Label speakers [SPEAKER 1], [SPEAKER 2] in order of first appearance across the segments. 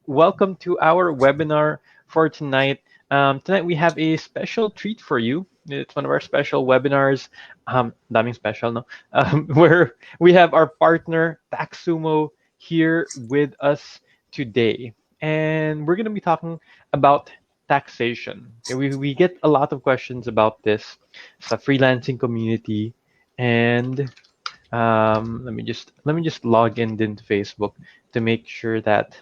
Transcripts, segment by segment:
[SPEAKER 1] welcome to our webinar for tonight. Tonight we have a special treat for you. It's one of our special webinars, daming special, no? Where we have our partner, Taxumo, here with us today. And we're going to be talking about taxation. Okay, we get a lot of questions about this. It's a freelancing community. And let me just log in into Facebook to make sure that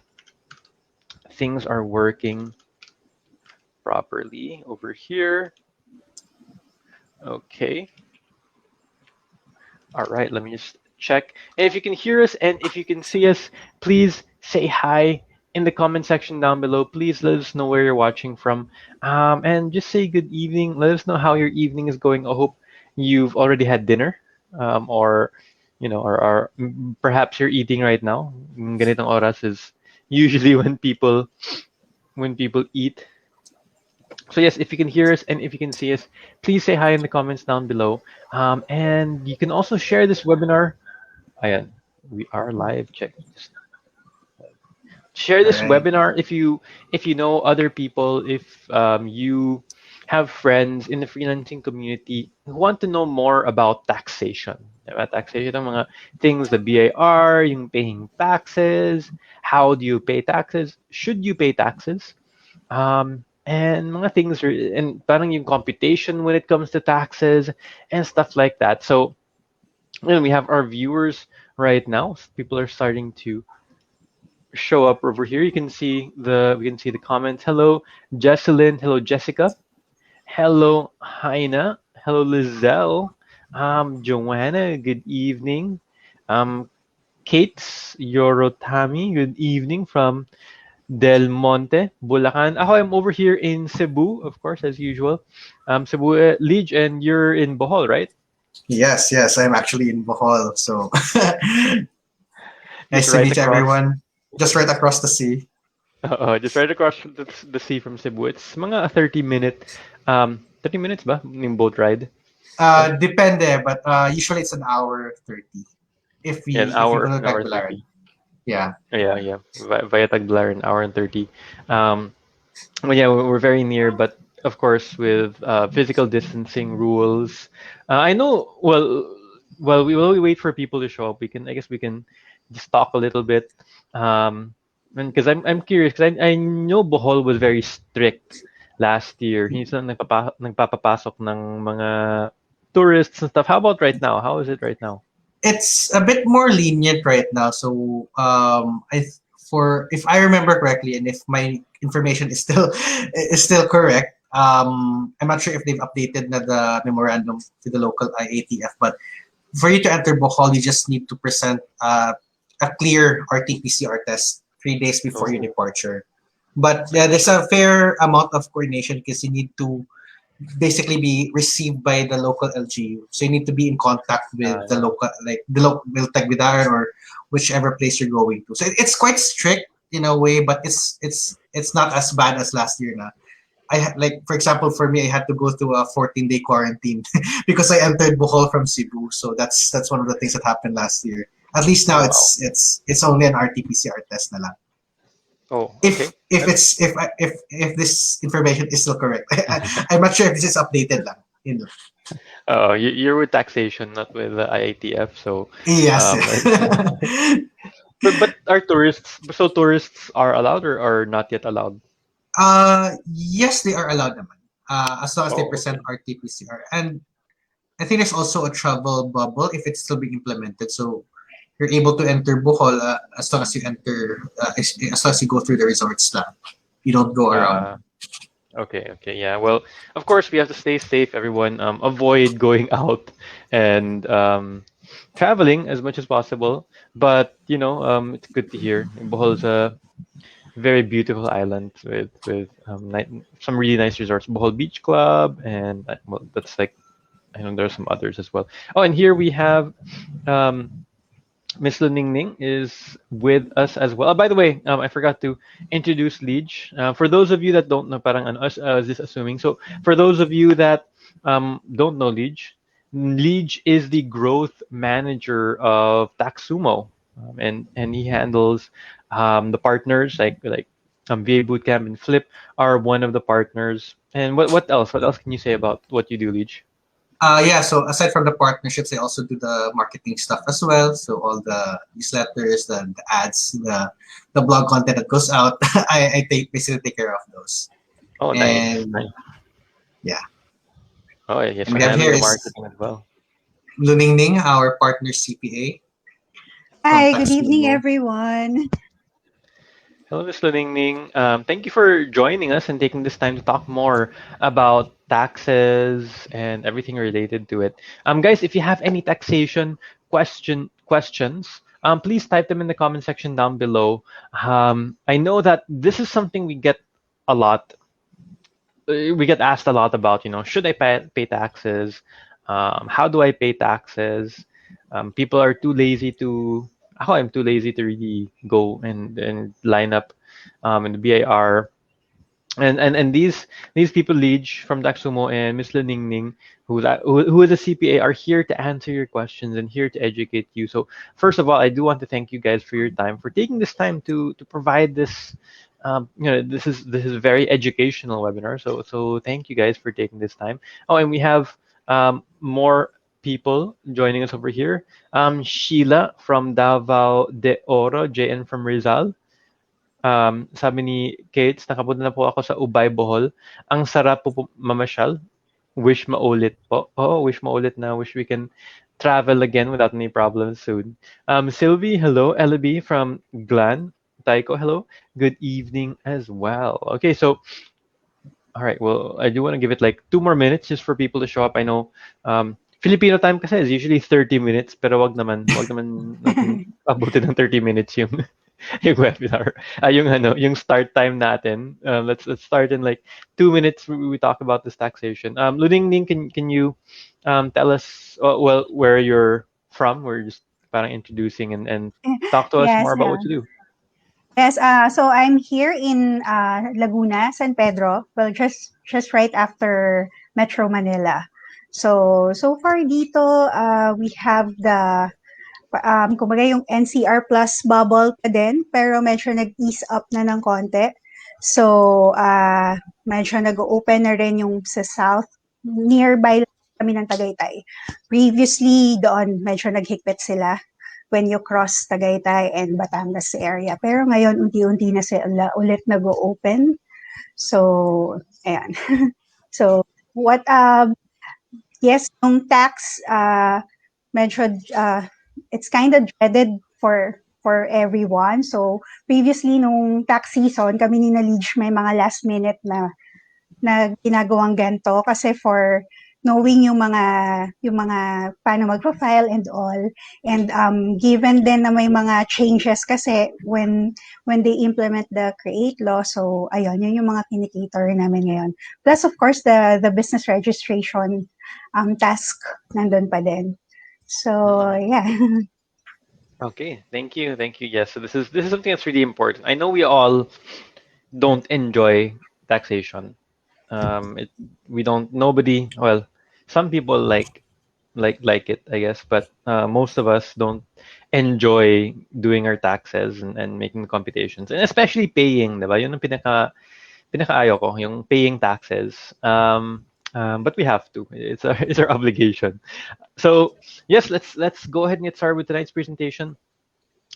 [SPEAKER 1] things are working properly over here. Okay. All right, let me just check. And if you can hear us and if you can see us, please say hi in the comment section down below. Please let us know where you're watching from. And just say good evening. Let us know how your evening is going. I hope you've already had dinner, or perhaps you're eating right now. Ganitong oras is usually when people eat. So yes, if you can hear us and if you can see us, please say hi in the comments down below. And you can also share this webinar. Ayan, we are live. Check. Share
[SPEAKER 2] All
[SPEAKER 1] this
[SPEAKER 2] right.
[SPEAKER 1] webinar if you know other people, if you have friends in the freelancing community who want to know more about taxation. Diba? Taxation, ang mga things, the BAR, yung paying taxes, how do you pay taxes, should you pay taxes? And mga things and parang yung computation when it comes to taxes and stuff like that. So we have our viewers right now. People are starting to show up over here. We can see the comments. Hello, Jesselyn. Hello, Jessica. Hello, Heina. Hello, Lizelle. Joanna. Good evening. Um, Kate's Yorotami. Good evening from Del Monte, Bulacan. Ako, I'm over here in Cebu, of course, as usual. Cebu, Lige, and you're in Bohol, right?
[SPEAKER 2] Yes, I'm actually in Bohol. So
[SPEAKER 1] Just
[SPEAKER 2] nice to
[SPEAKER 1] right
[SPEAKER 2] meet
[SPEAKER 1] across.
[SPEAKER 2] everyone. Just right across the sea.
[SPEAKER 1] Just right across the sea from Cebu. It's mga 30 minutes ba? Yung boat ride. Is it?
[SPEAKER 2] Depende, but usually it's an hour 30.
[SPEAKER 1] Yeah, an
[SPEAKER 2] If we go
[SPEAKER 1] hour,
[SPEAKER 2] to
[SPEAKER 1] an hour
[SPEAKER 2] Tagbilaran.
[SPEAKER 1] 30.
[SPEAKER 2] Yeah.
[SPEAKER 1] Yeah. Via Tagbilaran, an hour and 30. Um, Well, yeah, we're very near, but of course, with physical distancing rules, I know. Well, we will wait for people to show up. I guess, we can just talk a little bit, and because I'm curious, because I know Bohol was very strict last year. Minsan nagpapapasok ng mga tourists and stuff. How about right now? How is it right now?
[SPEAKER 2] It's a bit more lenient right now. So for if I remember correctly, and if my information is still is still correct, I'm not sure if they've updated the memorandum to the local IATF, but for you to enter Bohol, you just need to present a clear RT-PCR test 3 days before your
[SPEAKER 1] Oh,
[SPEAKER 2] departure. But
[SPEAKER 1] I
[SPEAKER 2] yeah, there's
[SPEAKER 1] see.
[SPEAKER 2] a fair amount of coordination because you need to basically be received by the local LGU. So you need to be in contact with the
[SPEAKER 1] Yeah.
[SPEAKER 2] local, like the local Tagbidaran or whichever place you're going to. So it's quite strict in a way, but it's not as bad as last year. Na. Like for example, for me, I had to go through a 14-day quarantine because I entered Bohol from Cebu. So that's one of the things that happened last year. At least now
[SPEAKER 1] Oh, wow.
[SPEAKER 2] it's only an RT-PCR test na lang.
[SPEAKER 1] Oh,
[SPEAKER 2] If
[SPEAKER 1] okay.
[SPEAKER 2] if it's if this information is still correct, I'm not sure if this is updated lang. Yun lang.
[SPEAKER 1] You're with taxation, not with the IATF. So,
[SPEAKER 2] Yes.
[SPEAKER 1] um, but are tourists are allowed or not yet allowed?
[SPEAKER 2] Yes, they are allowed naman. As long as they
[SPEAKER 1] Oh,
[SPEAKER 2] present
[SPEAKER 1] okay.
[SPEAKER 2] RT-PCR. And I think there's also a travel bubble if it's still being implemented. So you're able to enter Bohol as long as you enter, as long as you go through the resorts lang. You don't go around.
[SPEAKER 1] Uh, okay, yeah. Well, of course, we have to stay safe, everyone. Avoid going out and traveling as much as possible. But it's good to hear. Bohol is a very beautiful island with some really nice resorts. Bohol Beach Club, and well, that's like I know there's some others as well. Oh, and here we have um, Miss Lu Ning is with us as well. By the way, I forgot to introduce Leech. For those of you that don't know, parang ano, I was just assuming. So for those of you that don't know Leech, Leech is the growth manager of Taxumo, and he handles the partners like VA Bootcamp and Flip are one of the partners. And what else? What else can you say about what you do, Leach?
[SPEAKER 2] Yeah, so aside from the partnerships, I also do the marketing stuff as well. So all the newsletters, the ads, the blog content that goes out, basically take care of those.
[SPEAKER 1] Oh, nice,
[SPEAKER 2] And
[SPEAKER 1] nice.
[SPEAKER 2] yeah,
[SPEAKER 1] Oh, yeah,
[SPEAKER 2] and
[SPEAKER 1] so
[SPEAKER 2] we have
[SPEAKER 1] handling
[SPEAKER 2] here
[SPEAKER 1] the
[SPEAKER 2] is
[SPEAKER 1] marketing as well.
[SPEAKER 2] Luning Ning, our partner CPA from
[SPEAKER 3] Hi, good evening,
[SPEAKER 2] Taximo.
[SPEAKER 3] everyone.
[SPEAKER 1] Hello, Ms. Luningning. Thank you for joining us and taking this time to talk more about taxes and everything related to it. Guys, if you have any taxation questions, please type them in the comment section down below. I know that this is something we get a lot. We get asked a lot about, should I pay taxes? How do I pay taxes? People are too lazy to. I'm too lazy to really go and line up in the BIR. And these people, Leaj from Daxumo and Miss Leningning, who is a CPA, are here to answer your questions and here to educate you. So first of all, I do want to thank you guys for your time, for taking this time to provide this. This is a very educational webinar. So thank you guys for taking this time. Oh, and we have more people joining us over here. Sheila from Davao de Oro, JN from Rizal. Sabi ni Kate, nakapunta na po ako sa Ubay, Bohol. Ang sarap po mamasyal. Wish maulit po. Oh, wish maulit na. Wish we can travel again without any problems soon. Sylvie, hello. Ellaby from Glan. Taiko, hello. Good evening as well. Okay, so, all right. Well, I do want to give it like 2 more minutes just for people to show up. I know Filipino time kasi is usually 30 minutes, pero wag naman natin abutin ng 30 minutes yung yung webinar. Yung start time natin. Let's start in like 2 minutes. We talk about this taxation. Luning Ning, can you tell us well where you're from? We're just parang introducing and talk to us
[SPEAKER 3] Yes,
[SPEAKER 1] more about
[SPEAKER 3] yeah.
[SPEAKER 1] what you do.
[SPEAKER 3] Yes, so I'm here in Laguna, San Pedro. Well, just right after Metro Manila. So far dito, we have the kumbaga yung NCR plus bubble pa din, pero medyo nag-ease up na ng konti. So, medyo nag-open na rin yung sa south. Nearby lang kami ng Tagaytay. Previously, doon medyo naghigpit sila when you cross Tagaytay and Batangas area. Pero ngayon, unti-unti na sila ulit nag-open. So, ayan. So, yes, yung tax, medyo, it's kind of dreaded for everyone. So, previously, nung tax season, kami ni Nalige may mga last minute na ginagawang ganito kasi for knowing yung mga paano magpo-file and all. And given din na may mga changes kasi when they implement the CREATE law, so ayun, yun yung mga kinikater namin ngayon. Plus of course the business registration task nandun pa din. So yeah.
[SPEAKER 1] Okay, thank you, thank you. Yes, so this is something that's really important. I know we all don't enjoy taxation. We don't. Nobody. Well, some people like it, I guess, but most of us don't enjoy doing our taxes and making the computations, and especially paying, diba? Yun ang pinakaayaw ko, yung paying taxes. But we have to. It's our obligation. So yes, let's go ahead and get started with tonight's presentation.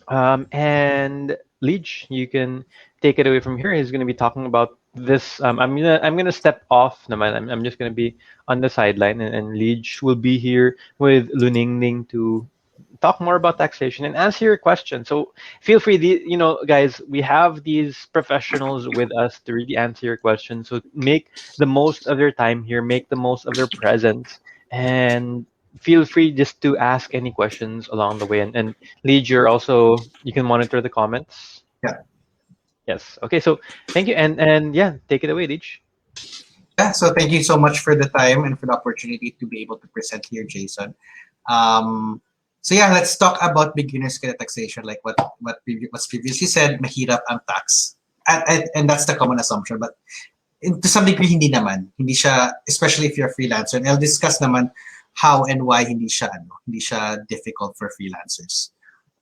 [SPEAKER 1] And Leach, you can take it away from here. He's going to be talking about this. I'm gonna step off. Naman. I'm just going to be on the sideline, and Leach will be here with Luningning to talk more about taxation and answer your question. So feel free, guys, we have these professionals with us to really answer your questions. So make the most of their time here, make the most of their presence, and feel free just to ask any questions along the way. And Lead, you can monitor the comments.
[SPEAKER 2] Yeah.
[SPEAKER 1] Yes. Okay. So thank you, and yeah, take it away, Lead.
[SPEAKER 2] Yeah, so thank you so much for the time and for the opportunity to be able to present here, Jason. So yeah, let's talk about beginners credit taxation, like what's previously said, mahirap ang tax. And that's the common assumption. But to some degree, hindi naman. Hindi siya, especially if you're a freelancer. And I'll discuss naman how and why hindi siya difficult for freelancers.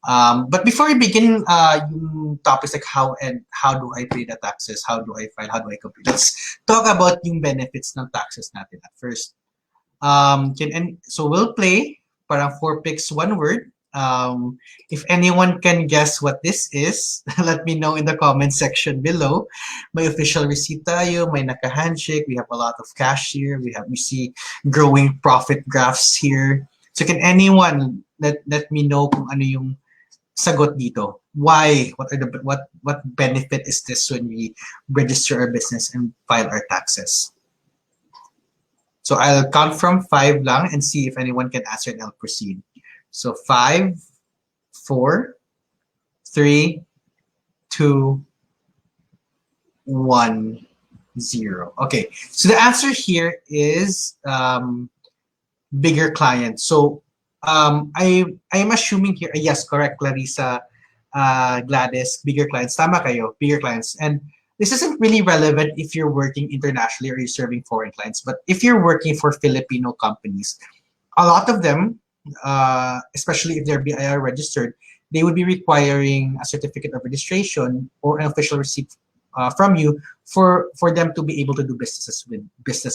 [SPEAKER 2] But before we begin, yung topics like how do I pay the taxes, how do I file, how do I compute, let's talk about yung benefits ng taxes natin at first. So we'll play parang 4 picks, 1 word. If anyone can guess what this is, let me know in the comment section below. May official receipt tayo, may naka-handshake, we have a lot of cash here, we see growing profit graphs here. So can anyone let me know kung ano yung sagot dito? Why? What benefit is this when we register our business and file our taxes? So I'll count from 5 lang and see if anyone can answer and I'll proceed. So 5, 4, 3, 2, 1, 0. Okay, so the answer here is bigger clients. So I'm assuming here, yes, correct, Clarissa, Gladys, bigger clients. Tama kayo, bigger clients. And this isn't really relevant if you're working internationally or you're serving foreign clients. But if you're working for Filipino companies, a lot of them, especially if they're BIR registered, they would be requiring a certificate of registration or an official receipt from you for them to be able to do business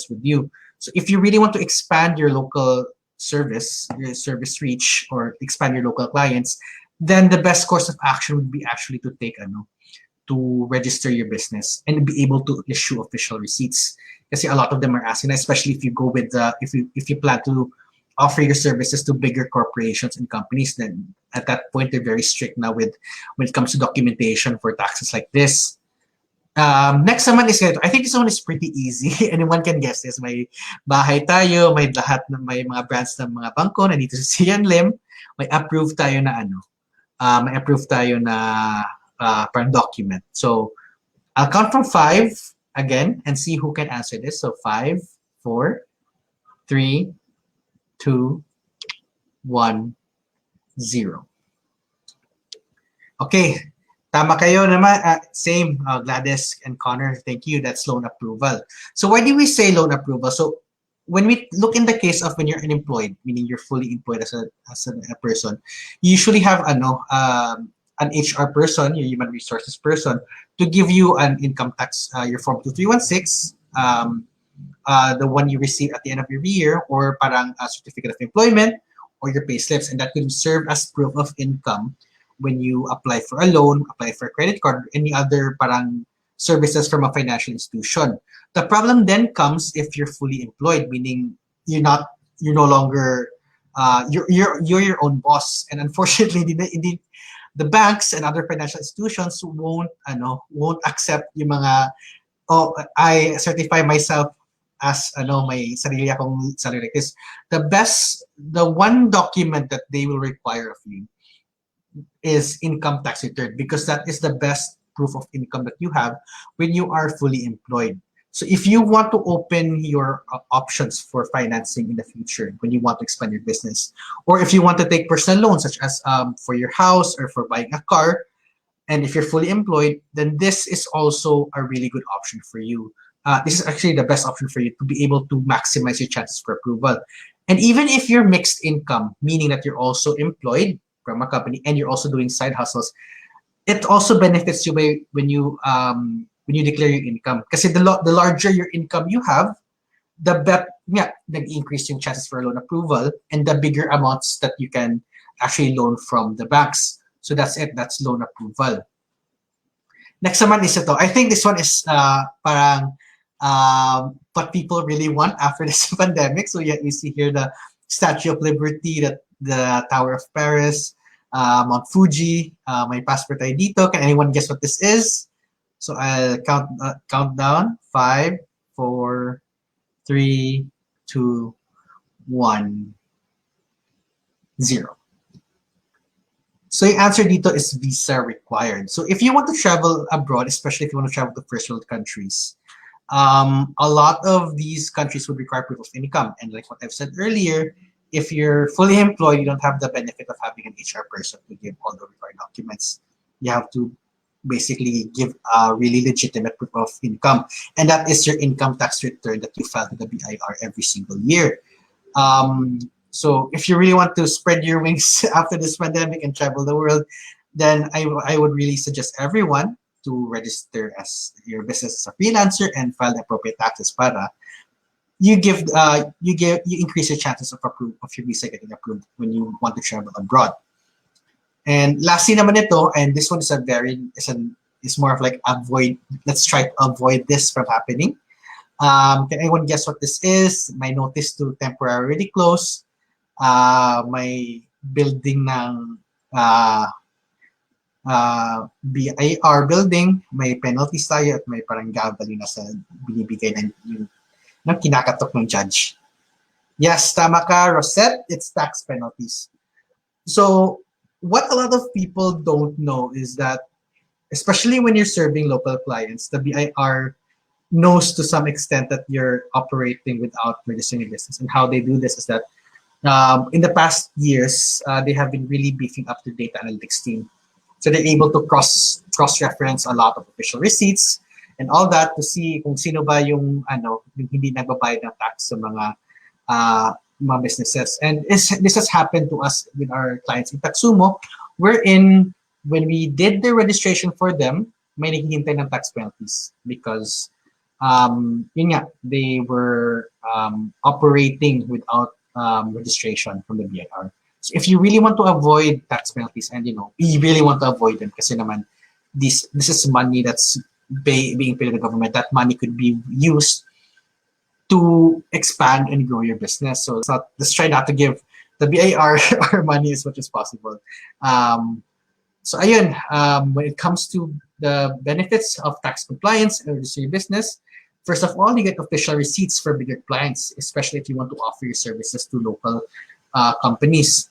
[SPEAKER 2] with you. So if you really want to expand your local service, your service reach, or expand your local clients, then the best course of action would be actually to take to register your business and be able to issue official receipts. Kasi a lot of them are asking, especially if you go with if you plan to offer your services to bigger corporations and companies, then at that point they're very strict now when it comes to documentation for taxes like this. Next naman is ito. I think this one is pretty easy. Anyone can guess this. May bahay tayo, may may mga brands ng mga bangko nandito sa Sian Lim. May approved tayo na may approved tayo na per document. So I'll count from 5 again and see who can answer this. So 5, 4, 3, 2, 1, 0. Okay. Tama kayo naman. Same, Gladys and Connor. Thank you. That's loan approval. So why do we say loan approval? So when we look in the case of when you're unemployed, meaning you're fully employed as a person, you usually have an HR person, your human resources person, to give you an income tax, your Form 2316, the one you receive at the end of your year, or parang a certificate of employment, or your pay slips, and that could serve as proof of income when you apply for a loan, apply for a credit card, or any other parang services from a financial institution. The problem then comes if you're fully employed, meaning you're no longer you're your own boss, and unfortunately, the banks and other financial institutions won't accept yung mga I certify myself as may sarili akong salary like this. The one document that they will require of you is income tax return, because that is the best proof of income that you have when you are fully employed. So if you want to open your options for financing in the future, when you want to expand your business, or if you want to take personal loans such as for your house or for buying a car, and if you're fully employed, then this is also a really good option for you. This is actually the best option for you to be able to maximize your chances for approval. And even if you're mixed income, meaning that you're also employed from a company and you're also doing side hustles, it also benefits you when you declare your income. Kasi the larger your income you have, the better nag-increase yung chances for loan approval, and the bigger amounts that you can actually loan from the banks. So that's it. That's loan approval. Next naman is ito. I think this one is parang what people really want after this pandemic. So yeah, you see here the Statue of Liberty, the Tower of Paris, Mount Fuji. May passport tayo dito. Can anyone guess what this is? So I'll count down. 5, 4, 3, 2, 1, 0. So yung answer dito is visa required. So if you want to travel abroad, especially if you want to travel to first world countries, a lot of these countries would require proof of income. And like what I've said earlier, if you're fully employed, you don't have the benefit of having an HR person to give all the required documents. You have to basically give a really legitimate proof of income. And that is your income tax return that you file to the BIR every single year. So if you really want to spread your wings after this pandemic and travel the world, then I would really suggest everyone to register as your business as a freelancer and file the appropriate taxes para you increase your chances of your visa getting approved when you want to travel abroad. And lastly naman ito, and this one is is more of like let's try to avoid this from happening. Can anyone guess what this is? My notice to temporarily close, may building ng BIR building, may penalties tayo at may parang gavel na sa binibigay ng kinakatok ng judge. Yes, tama ka, Rosette, it's tax penalties. So what a lot of people don't know is that, especially when you're serving local clients, the BIR knows to some extent that you're operating without registering your business. And how they do this is that in the past years, they have been really beefing up the data analytics team. So they're able to cross-reference a lot of official receipts and all that to see kung sino ba yung hindi nagbabayad ng tax sa mga businesses. And this has happened to us with our clients in Taxumo, wherein when we did the registration for them, may naghihintay ng tax penalties because they were operating without registration from the BIR. So if you really want to avoid tax penalties, and you really want to avoid them, kasi naman this is money that's being paid by the government. That money could be used to expand and grow your business. So let's try not to give the BIR our money as much as possible. So ayun, when it comes to the benefits of tax compliance and registering your business, first of all, you get official receipts for bigger clients, especially if you want to offer your services to local companies.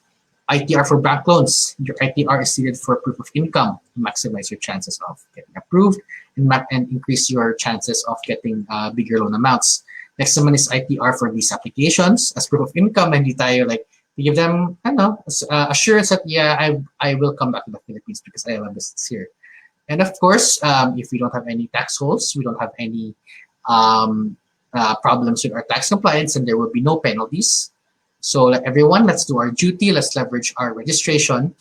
[SPEAKER 2] ITR for bank loans. Your ITR is needed for proof of income to maximize your chances of getting approved and increase your chances of getting bigger loan amounts. Next one is ITR for visa applications. As proof of income, hindi tayo we give them assurance that I will come back to the Philippines because I have a business here. And of course, if we don't have any tax holes, we don't have any problems with our tax compliance, and there will be no penalties. So everyone, let's do our duty. Let's leverage our registration,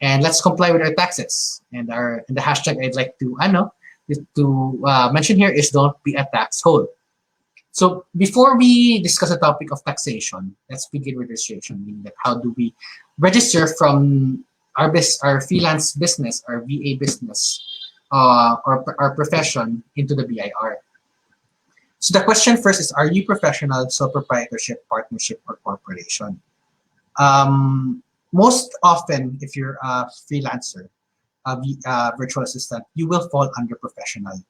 [SPEAKER 2] and let's comply with our taxes. And the hashtag I'd like to mention here is don't be a tax hole. So before we discuss the topic of taxation, let's begin with registration. Meaning that how do we register from our freelance business, our VA business, or our profession into the BIR? So the question first is, are you professional, sole proprietorship, partnership, or corporation? Most often, if you're a freelancer, a virtual assistant, you will fall under professional.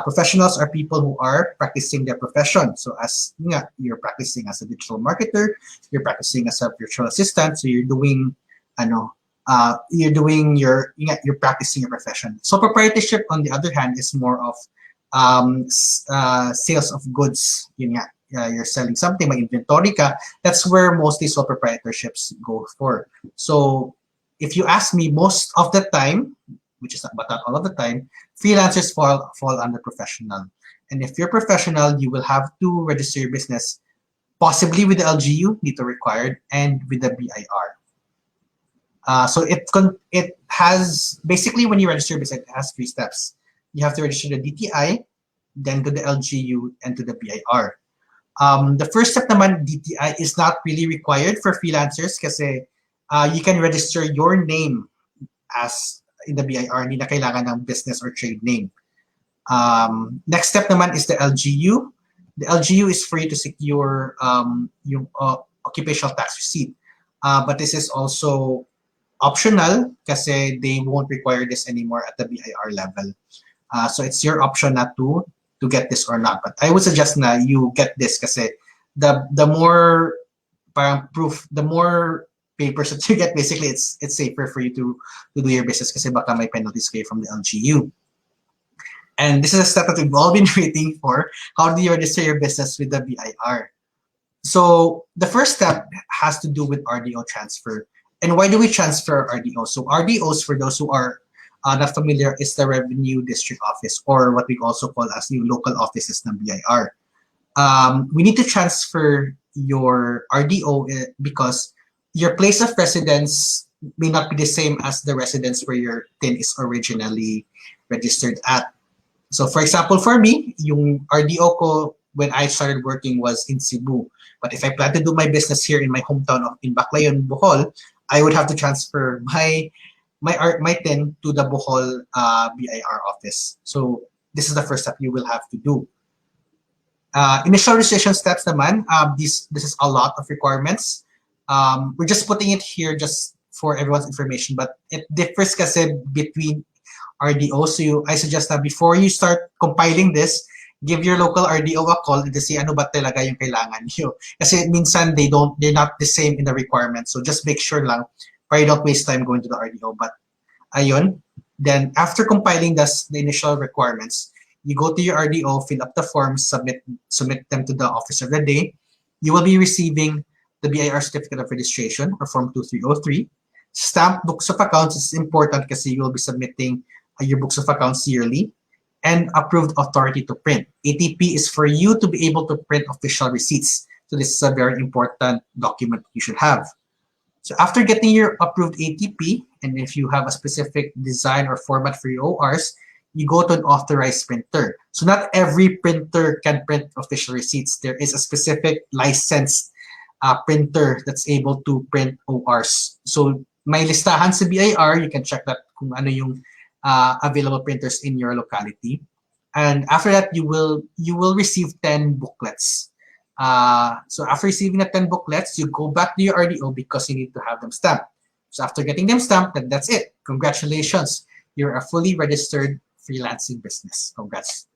[SPEAKER 2] Professionals are people who are practicing their profession. So as you're practicing as a digital marketer, you're practicing as a virtual assistant, so you're doing you're practicing your profession. So proprietorship, on the other hand, is more of sales of goods. You're selling something, may inventory ka. That's where mostly sole proprietorships go for. So if you ask me, most of the time, which is but not all of the time, freelancers fall under professional. And if you're professional, you will have to register your business, possibly with the LGU, dito required, and with the BIR. So it has, basically when you register your business, it has 3 steps. You have to register the DTI, then to the LGU, and to the BIR. The first step naman, DTI, is not really required for freelancers kasi you can register your name as in the BIR, hindi na kailangan ng business or trade name. Next step naman is the LGU. The LGU is for you to secure yung occupational tax receipt. But this is also optional kasi they won't require this anymore at the BIR level. So it's your option not to get this or not. But I would suggest na you get this kasi the more parang proof, the more papers that you get, basically it's safer for you to do your business kasi baka may penalties kayo from the LGU. And this is a step that we've all been waiting for. How do you register your business with the BIR? So the first step has to do with RDO transfer. And why do we transfer RDO? So RDOs, for those who are not familiar, is the Revenue District Office, or what we also call as the local offices ng BIR. We need to transfer your RDO because your place of residence may not be the same as the residence where your TIN is originally registered at. So for example, for me, yung RDO ko when I started working was in Cebu. But if I plan to do my business here in my hometown of in Baclayon, Bohol, I would have to transfer my TIN to the Bohol BIR office. So this is the first step you will have to do. Initial registration steps naman, this is a lot of requirements. We're just putting it here just for everyone's information, but it differs kasi between RDO. So I suggest that before you start compiling this, give your local RDO a call to see ano ba talaga yung kailangan nyo. Kasi minsan they're not the same in the requirements. So just make sure lang para you don't waste time going to the RDO. But ayun, then after compiling the initial requirements, you go to your RDO, fill up the forms, submit them to the office of the day. You will be receiving the BIR Certificate of Registration or Form 2303. Stamped books of accounts is important kasi you will be submitting your books of accounts yearly. And approved authority to print. ATP is for you to be able to print official receipts. So this is a very important document you should have. So after getting your approved ATP, and if you have a specific design or format for your ORs, you go to an authorized printer. So not every printer can print official receipts. There is a specific licensed printer that's able to print ORs. So may listahan sa BIR, you can check that kung ano yung available printers in your locality. And after that, you will receive 10 booklets. So after receiving the 10 booklets, you go back to your RDO because you need to have them stamped. So after getting them stamped, that's it. Congratulations. You're a fully registered freelancing business. Congrats.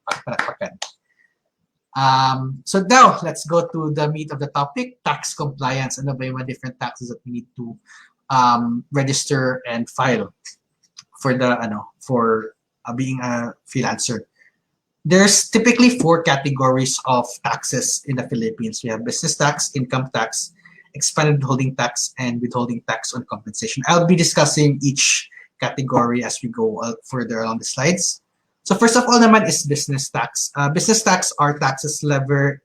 [SPEAKER 2] So now, let's go to the meat of the topic, tax compliance. Ano ba yung mga different taxes that we need to register and file for being a freelancer. There's typically 4 categories of taxes in the Philippines. We have business tax, income tax, expanded withholding tax, and withholding tax on compensation. I'll be discussing each category as we go further along the slides. So first of all naman is business tax. Business tax are taxes levied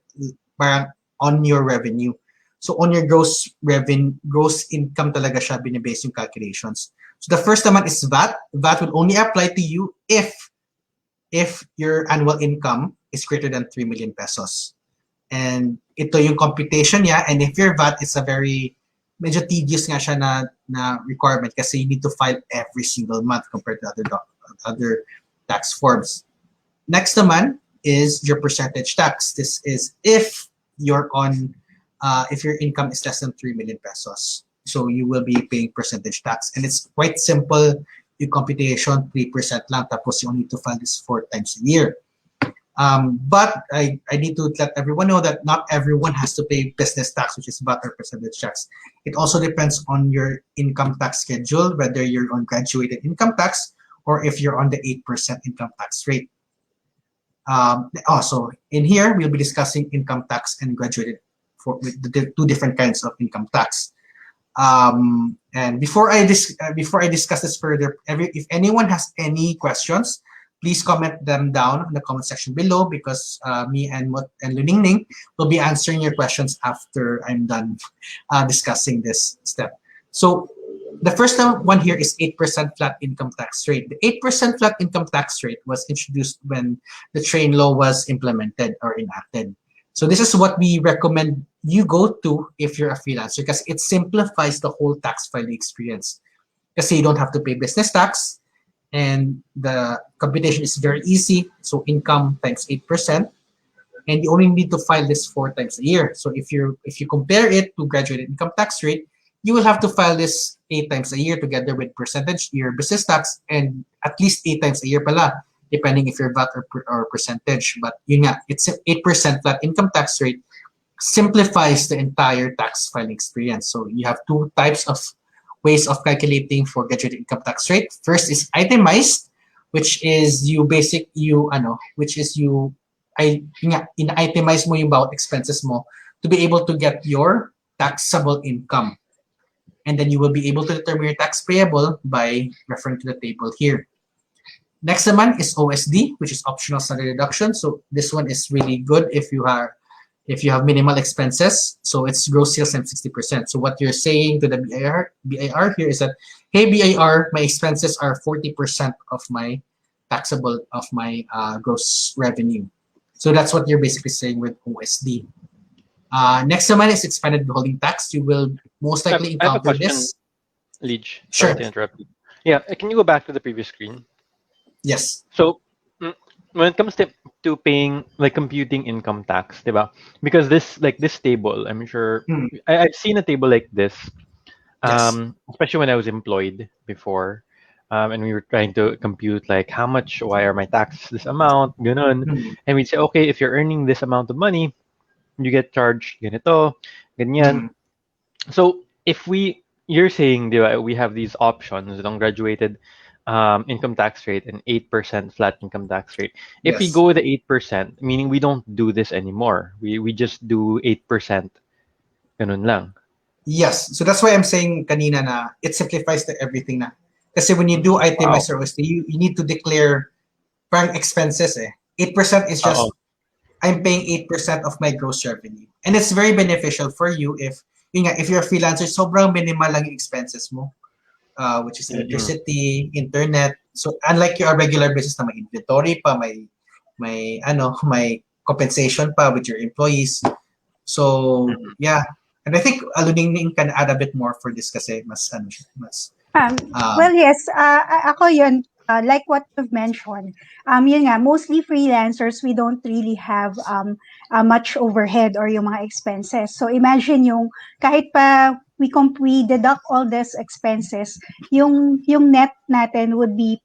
[SPEAKER 2] on your revenue. So on your gross income talaga siya binibase yung calculations. So the first naman is VAT. VAT will only apply to you if your annual income is greater than 3 million pesos. And ito yung computation niya. And if your VAT is a medyo tedious nga siya na requirement kasi you need to file every single month compared to other tax forms. Next naman is your percentage tax. This is if your income is less than 3 million pesos. So you will be paying percentage tax. And it's quite simple. Yung computation, 3% lang. Tapos you only need to file this 4 times a year. But I need to let everyone know that not everyone has to pay business tax, which is VAT or percentage tax. It also depends on your income tax schedule, whether you're on graduated income tax or if you're on the 8% income tax rate. Also, in here, we'll be discussing income tax and graduated with the 2 different kinds of income tax. And before I discuss this further, if anyone has any questions, please comment them down in the comment section below because me and Luningning will be answering your questions after I'm done discussing this step. So the first one here is 8% flat income tax rate. The 8% flat income tax rate was introduced when the train law was implemented or enacted. So this is what we recommend you go to if you're a freelancer because it simplifies the whole tax filing experience. Because you don't have to pay business tax and the computation is very easy. So income times 8%, and you only need to file this 4 times a year. So if you compare it to graduated income tax rate, you will have to file this 8 times a year together with percentage your business tax and at least 8 times a year pala, depending if you're VAT or percentage. But yun nga, it's 8% flat income tax rate simplifies the entire tax filing experience. So you have 2 types of ways of calculating for graduated income tax rate. First is itemized, which is in-itemize mo yung bawat expenses mo to be able to get your taxable income. And then you will be able to determine your tax payable by referring to the table here. Next naman is OSD, which is optional standard deduction. So this one is really good if If you have minimal expenses, so it's gross sales times 60%. So what you're saying to the BIR here is that, hey BIR, my expenses are 40% of my taxable of my gross revenue. So that's what you're basically saying with OSD. Next naman is expanded withholding tax. You will most likely
[SPEAKER 1] I have a
[SPEAKER 2] encounter
[SPEAKER 1] question,
[SPEAKER 2] this.
[SPEAKER 1] Leach.
[SPEAKER 2] Sure.
[SPEAKER 1] Sorry to interrupt you. Yeah, can you go back to the previous screen?
[SPEAKER 2] Yes.
[SPEAKER 1] So when it comes to paying, like, computing income tax, diba? Because this table, I'm sure
[SPEAKER 2] Hmm.
[SPEAKER 1] I've seen a table like this,
[SPEAKER 2] Yes.
[SPEAKER 1] especially when I was employed before, and we were trying to compute like why are my taxes this amount, ganun,
[SPEAKER 2] Hmm.
[SPEAKER 1] and we'd say, okay, if you're earning this amount of money, you get charged ganito, ganyan.
[SPEAKER 2] Hmm.
[SPEAKER 1] So you're saying, diba, we have these options, graduated income tax rate and 8% flat income tax rate. If we
[SPEAKER 2] Yes.
[SPEAKER 1] go with the 8%, meaning we don't do this anymore. We just do 8%. Ganun lang.
[SPEAKER 2] Yes. So that's why I'm saying kanina na it simplifies the everything na. Kasi when you do
[SPEAKER 1] Wow.
[SPEAKER 2] itemized OSD, you need to declare parang expenses eh. 8% is
[SPEAKER 1] Oo.
[SPEAKER 2] just, I'm paying 8% of my gross revenue. And it's very beneficial for you if, if you're a freelancer, sobrang minimal lang yung expenses mo, which is
[SPEAKER 1] Mm-mm.
[SPEAKER 2] electricity, internet. So unlike your regular business na may inventory pa, may compensation pa with your employees. So yeah, and I think Aluning can add a bit more for this kasi mas
[SPEAKER 3] Well, yes, ako yun, like what you've mentioned, yun nga, mostly freelancers, we don't really have much overhead or yung mga expenses. So imagine yung, kahit pa we deduct all these expenses, yung net natin would be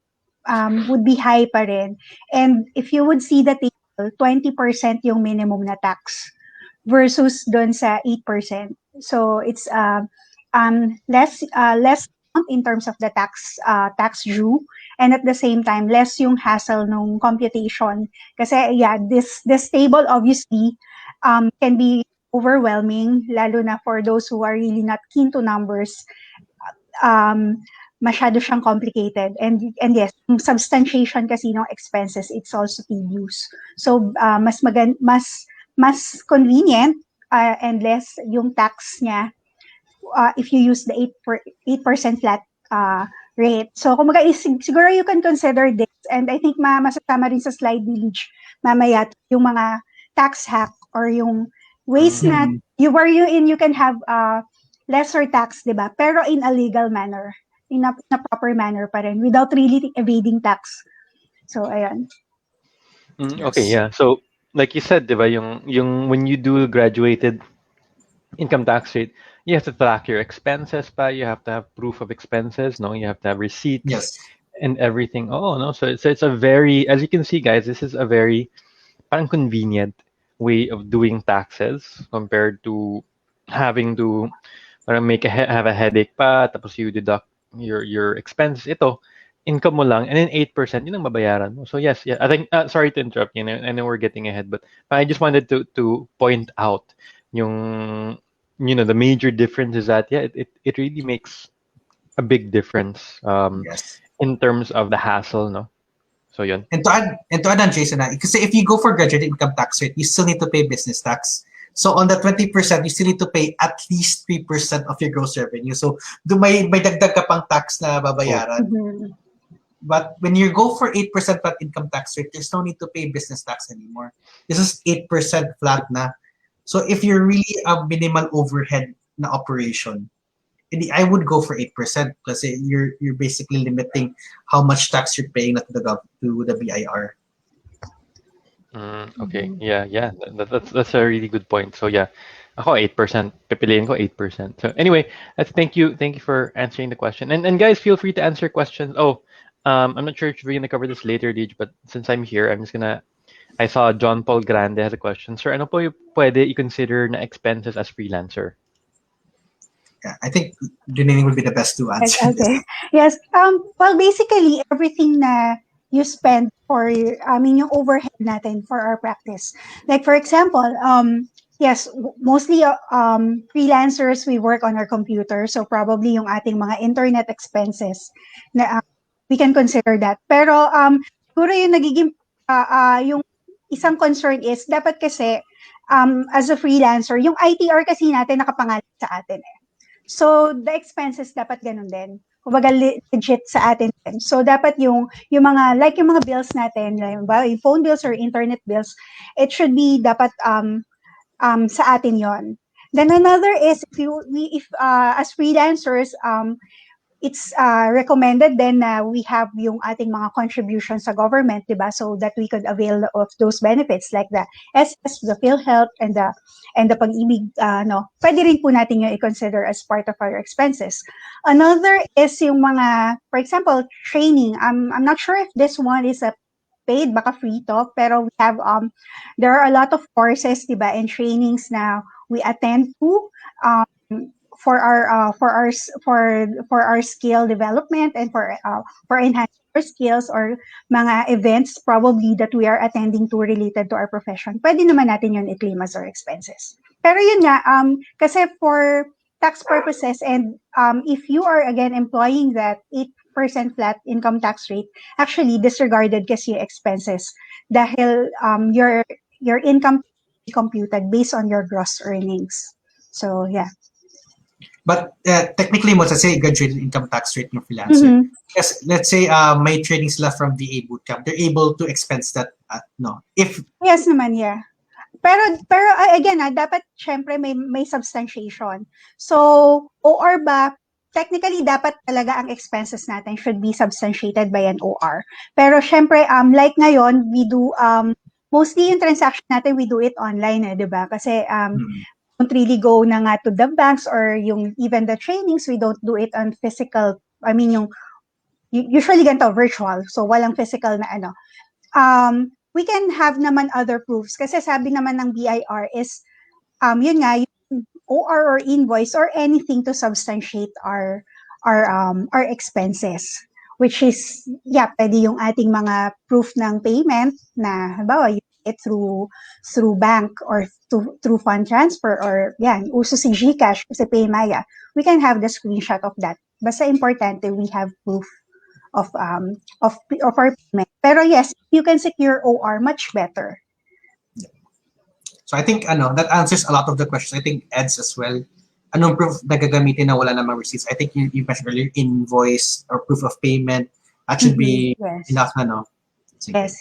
[SPEAKER 3] high pa rin. And if you would see the table, 20% yung minimum na tax versus dun sa 8%. So it's less in terms of the tax due, and at the same time less yung hassle nung computation kasi yeah, this table obviously can be overwhelming, lalo na for those who are really not keen to numbers. Masyado siyang complicated, and yes, yung substantiation kasi ng expenses, it's also tedious. So mas convenient and less yung tax niya if you use the 8% flat rate. So kumbaga siguro you can consider this, and I think masasama rin sa slide ni Leach mamaya yung mga tax hack or yung ways na you can have lesser tax, 'di ba? Pero in a legal manner, in a proper manner pa rin, without really evading tax. So ayun.
[SPEAKER 1] Okay, yeah. So like you said, diba, yung when you do graduated income tax rate, you have to track your expenses pa, you have to have proof of expenses, no? You have to have receipts
[SPEAKER 2] yes.
[SPEAKER 1] and everything. Oh, no. So it's a very, as you can see, guys, this is a very parang convenient way of doing taxes compared to having to parang have a headache pa, tapos you deduct your expenses. Ito, income mo lang, and then 8%, yun ang babayaran mo. So yes, yeah, I think, sorry to interrupt you, I know we're getting ahead, but I just wanted to point out yung, the major difference is that, yeah, it really makes a big difference
[SPEAKER 2] Yes.
[SPEAKER 1] in terms of the hassle, no? So yun.
[SPEAKER 2] And to add on Jason, because if you go for graduate income tax rate, you still need to pay business tax. So on the 20%, you still need to pay at least 3% of your gross revenue. So may dagdag ka pang tax na babayaran.
[SPEAKER 3] Mm-hmm.
[SPEAKER 2] But when you go for 8% flat income tax rate, there's no need to pay business tax anymore. This is 8% flat na. So if you're really a minimal overhead na operation, I would go for 8% kasi you're basically limiting how much tax you're paying to the BIR.
[SPEAKER 1] Okay. Yeah. That's a really good point. So yeah, ako 8%. Pipiliin ko 8%. So anyway, thank you for answering the question. And guys, feel free to answer questions. Oh, I'm not sure if we're gonna cover this later, Deej, but since I'm here, I saw John Paul Grande has a question. Sir, ano po yung pwede i-consider na expenses as freelancer?
[SPEAKER 2] Yeah, I think Junine would be the best to answer
[SPEAKER 3] Okay.
[SPEAKER 2] this.
[SPEAKER 3] Yes. Well, basically, everything na you spend for, yung overhead natin for our practice. Like, for example, yes, mostly freelancers, we work on our computer. So, probably yung ating mga internet expenses na we can consider that. Pero, siguro yung nagiging, yung isang concern is, dapat kasi, as a freelancer, yung ITR kasi natin nakapangalan sa atin eh. So, the expenses dapat ganun din. Kumbaga legit sa atin din. So, dapat yung mga, like yung mga bills natin, like, yung phone bills or internet bills, it should be dapat sa atin yon. Then another is if as freelancers, it's recommended then na we have yung ating mga contributions sa government, diba? So that we could avail of those benefits like the SS, the PhilHealth, and the Pag-ibig, no? Pwede rin po natin yung i-consider as part of our expenses. Another is yung mga, for example, training. I'm not sure if this one is a paid, baka free to, pero we have there are a lot of courses, diba, and trainings na we attend to for our skill development and for enhancing our skills, or mga events probably that we are attending to related to our profession. Pwede naman natin yun i-claim as our expenses. Pero yun nga, kasi for tax purposes and if you are again employing that 8% flat income tax rate, actually disregarded kasi yung expenses dahil your income is computed based on your gross earnings. So yeah.
[SPEAKER 2] But technically mo say graduated income tax rate ng freelancer.
[SPEAKER 3] Mm-hmm.
[SPEAKER 2] Yes, let's say may training sila from VA bootcamp, they're able to expense that no. If
[SPEAKER 3] yes naman, yeah. Pero again, dapat syempre may substantiation. So OR ba, technically dapat talaga ang expenses natin should be substantiated by an OR. Pero syempre like ngayon, we do mostly yung transaction natin we do it online, 'di ba? Kasi don't really go na nga to the banks or yung even the trainings, we don't do it on physical. I mean, yung usually ganito virtual, so walang physical na ano. We can have naman other proofs kasi sabi naman ng BIR is yun nga yung OR or invoice or anything to substantiate our expenses, which is pwede yung ating mga proof ng payment na halimbawa it through bank or through fund transfer, or uso si GCash, si PayMaya. We can have the screenshot of that. Basta importante we have proof of our payment. Pero yes, you can secure OR much better.
[SPEAKER 2] So I think that answers a lot of the questions. I think Ed's as well. Anong proof na gagamitin na wala namang receipts? I think you mentioned earlier invoice or proof of payment. That should be enough na, no?
[SPEAKER 3] Yes.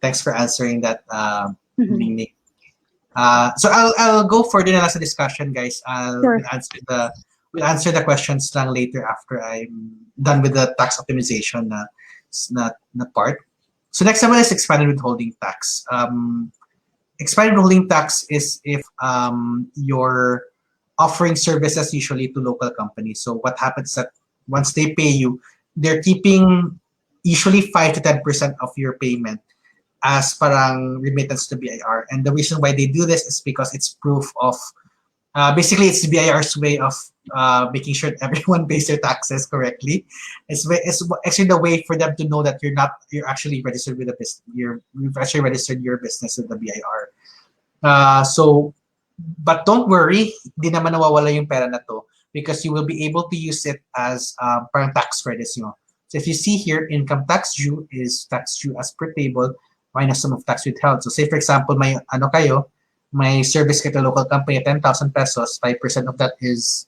[SPEAKER 2] Thanks for answering that, Nick. So I'll go further na sa discussion, guys.
[SPEAKER 3] Sure.
[SPEAKER 2] We'll answer the questions lang later after I'm done with the tax optimization na part. So next naman is expanded withholding tax. Expanded withholding tax is if you're offering services usually to local companies. So what happens is that once they pay you, they're keeping usually 5 to 10% of your payment as parang remittance to BIR. And the reason why they do this is because it's proof of, basically it's the BIR's way of making sure that everyone pays their taxes correctly. It's actually the way for them to know that you're actually registered with the business. You've actually registered your business with the BIR. But don't worry, di naman nawawala yung pera na to because you will be able to use it as parang tax credits. So if you see here, income tax due is tax due as per table minus sum of tax withheld. So say for example, may service kayo to local company at 10,000 pesos, 5% of that is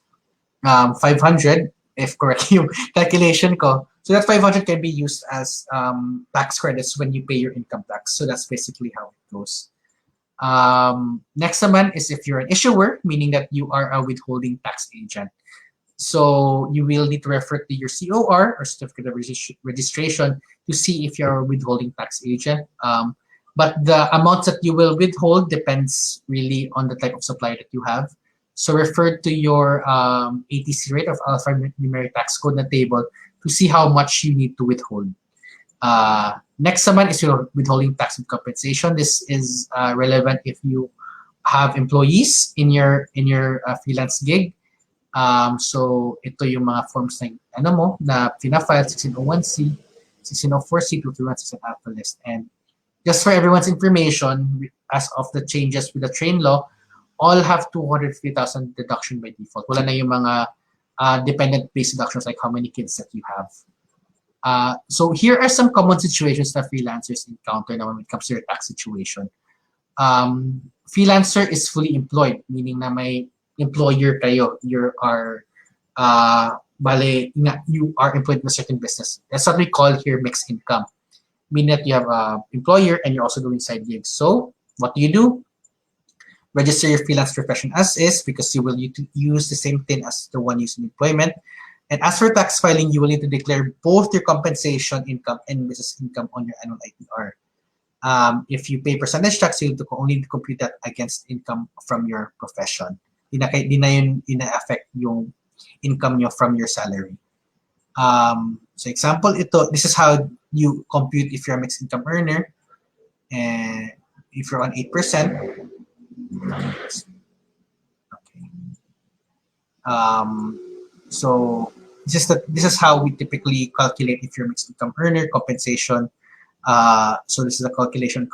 [SPEAKER 2] 500, if correct yung calculation ko. So that 500 can be used as tax credits when you pay your income tax. So that's basically how it goes. Next naman is if you're an issuer, meaning that you are a withholding tax agent. So you will need to refer to your COR or certificate of registration to see if you're a withholding tax agent. But the amounts that you will withhold depends really on the type of supply that you have. So refer to your ATC rate of alphanumeric tax code na table to see how much you need to withhold. Next naman is your withholding tax and compensation. This is relevant if you have employees in your freelance gig. So ito yung mga forms na fina-file 1601C, 1604C, 231 Alpha List. And just for everyone's information, as of the changes with the train law, all have 250,000 deduction by default. Wala na yung mga dependent-based deductions like how many kids that you have. So here are some common situations that freelancers encounter now when it comes to your tax situation. Freelancer is fully employed, meaning na may employer kayo. You are, you are employed in a certain business. That's what we call here mixed income, meaning that you have a employer and you're also doing side gigs. So what do you do? Register your freelance profession as is, because you will need to use the same thing as the one used in employment. And as for tax filing, you will need to declare both your compensation income and business income on your annual ITR. If you pay percentage tax, you only compute that against income from your profession. Di na yun ina-affect yung income nyo from your salary. So example, this is how you compute if you're a mixed income earner. And if you're on 8%, okay. So this is how we typically calculate if you're mixed income earner compensation. So this is a calculation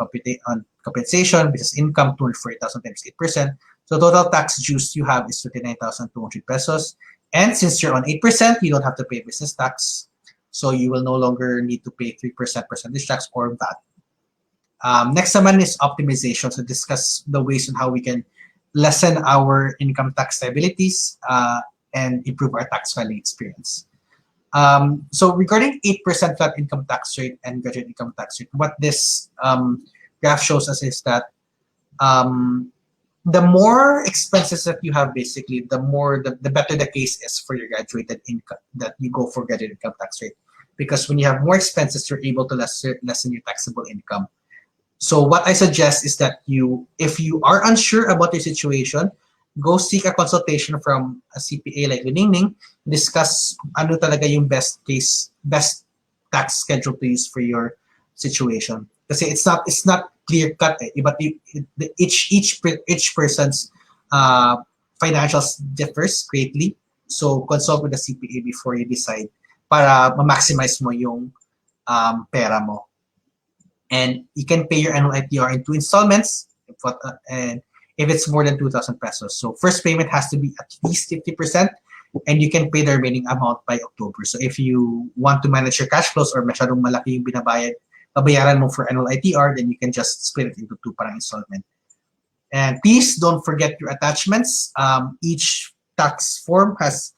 [SPEAKER 2] on compensation, business income, 240,000 times 8%. So total tax dues you have is 39,200 pesos. And since you're on 8%, you don't have to pay business tax. So you will no longer need to pay 3% percentage tax or VAT. Next naman is optimization. So discuss the ways on how we can lessen our income tax liabilities and improve our tax filing experience. So regarding 8% flat income tax rate and graduate income tax rate, what this graph shows us is that the more expenses that you have, basically, the better the case is for your graduated income, that you go for graduate income tax rate. Because when you have more expenses, you're able to lessen your taxable income. So what I suggest is that if you are unsure about your situation, go seek a consultation from a CPA like Luningning, discuss ano talaga yung best tax schedule to use for your situation. Kasi it's not clear cut, but each person's financials differs greatly. So consult with a CPA before you decide, para ma-maximize mo yung pera mo. And you can pay your annual ITR in 2 installments, and if it's more than 2,000 pesos. So first payment has to be at least 50%, and you can pay the remaining amount by October. So if you want to manage your cash flows or masyadong malaki yung babayaran mo for annual ITR, then you can just split it into 2 parang installment. And please don't forget your attachments. Each tax form has